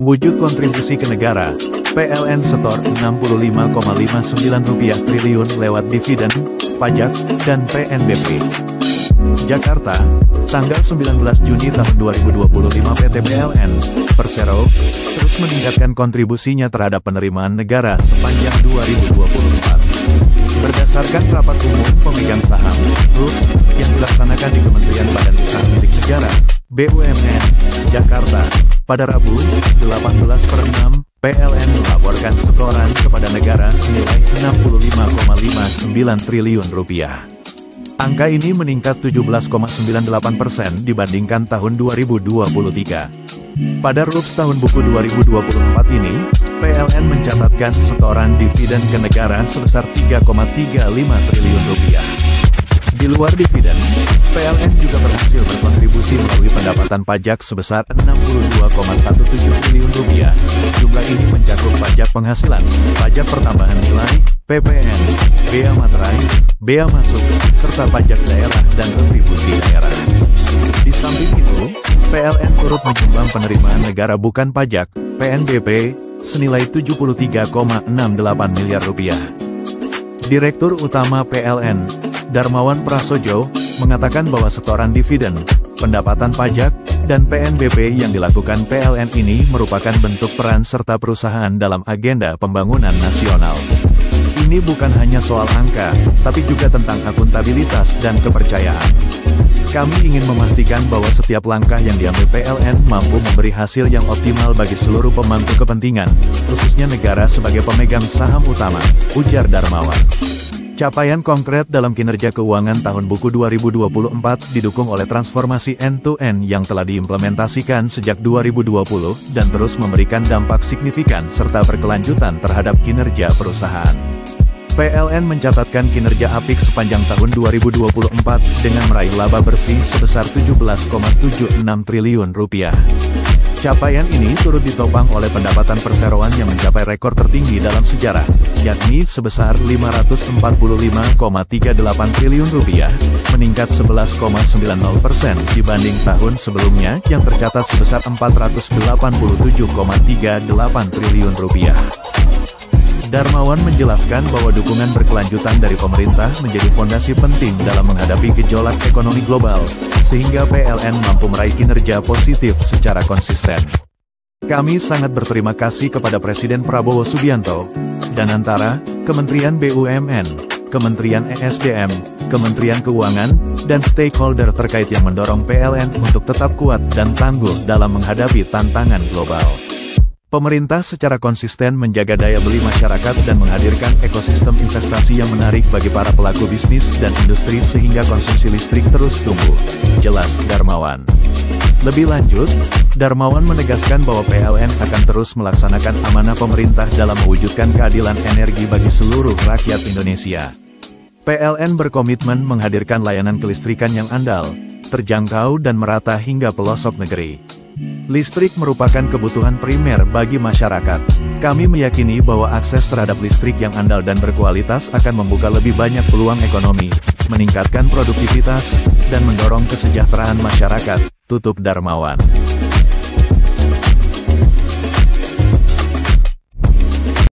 Wujud kontribusi ke negara, PLN setor Rp65,59 triliun lewat dividen, pajak, dan PNBP. Jakarta, tanggal 19 Juni tahun 2025 PT PLN, Persero, terus meningkatkan kontribusinya terhadap penerimaan negara sepanjang 2024. Berdasarkan rapat umum pemegang saham, RUPS, yang dilaksanakan di Kementerian Badan Usaha Milik Negara, BUMN, Jakarta, pada Rabu, 18/6, PLN melaporkan setoran kepada negara senilai Rp65,59 triliun. Angka ini meningkat 17,98% dibandingkan tahun 2023. Pada RUPS tahun buku 2024 ini, PLN mencatatkan setoran dividen ke negara sebesar Rp3,35 triliun. Di luar dividen, PLN juga berhasil berkontribusi melalui pendapatan pajak sebesar Rp62,17 triliun. Jumlah ini mencakup pajak penghasilan, pajak pertambahan nilai, PPN, bea materai, bea masuk, serta pajak daerah dan kontribusi daerah. Di samping itu, PLN turut menyumbang penerimaan negara bukan pajak, PNBP, senilai Rp73,68 miliar. Direktur Utama PLN, Darmawan Prasojo, mengatakan bahwa setoran dividen, pendapatan pajak, dan PNBP yang dilakukan PLN ini merupakan bentuk peran serta perusahaan dalam agenda pembangunan nasional. Ini bukan hanya soal angka, tapi juga tentang akuntabilitas dan kepercayaan. Kami ingin memastikan bahwa setiap langkah yang diambil PLN mampu memberi hasil yang optimal bagi seluruh pemangku kepentingan, khususnya negara sebagai pemegang saham utama, ujar Darmawan. Capaian konkret dalam kinerja keuangan tahun buku 2024 didukung oleh transformasi end-to-end yang telah diimplementasikan sejak 2020 dan terus memberikan dampak signifikan serta berkelanjutan terhadap kinerja perusahaan. PLN mencatatkan kinerja apik sepanjang tahun 2024 dengan meraih laba bersih sebesar Rp17,76 triliun. Capaian ini turut ditopang oleh pendapatan perseroan yang mencapai rekor tertinggi dalam sejarah, yakni sebesar Rp545,38 triliun, meningkat 11,90% dibanding tahun sebelumnya yang tercatat sebesar Rp487,38 triliun. Darmawan menjelaskan bahwa dukungan berkelanjutan dari pemerintah menjadi fondasi penting dalam menghadapi gejolak ekonomi global, sehingga PLN mampu meraih kinerja positif secara konsisten. Kami sangat berterima kasih kepada Presiden Prabowo Subianto, dan antara Kementerian BUMN, Kementerian ESDM, Kementerian Keuangan, dan stakeholder terkait yang mendorong PLN untuk tetap kuat dan tangguh dalam menghadapi tantangan global. Pemerintah secara konsisten menjaga daya beli masyarakat dan menghadirkan ekosistem investasi yang menarik bagi para pelaku bisnis dan industri sehingga konsumsi listrik terus tumbuh, jelas Darmawan. Lebih lanjut, Darmawan menegaskan bahwa PLN akan terus melaksanakan amanah pemerintah dalam mewujudkan keadilan energi bagi seluruh rakyat Indonesia. PLN berkomitmen menghadirkan layanan kelistrikan yang andal, terjangkau dan merata hingga pelosok negeri. Listrik merupakan kebutuhan primer bagi masyarakat. Kami meyakini bahwa akses terhadap listrik yang andal dan berkualitas akan membuka lebih banyak peluang ekonomi, meningkatkan produktivitas, dan mendorong kesejahteraan masyarakat, tutup Darmawan.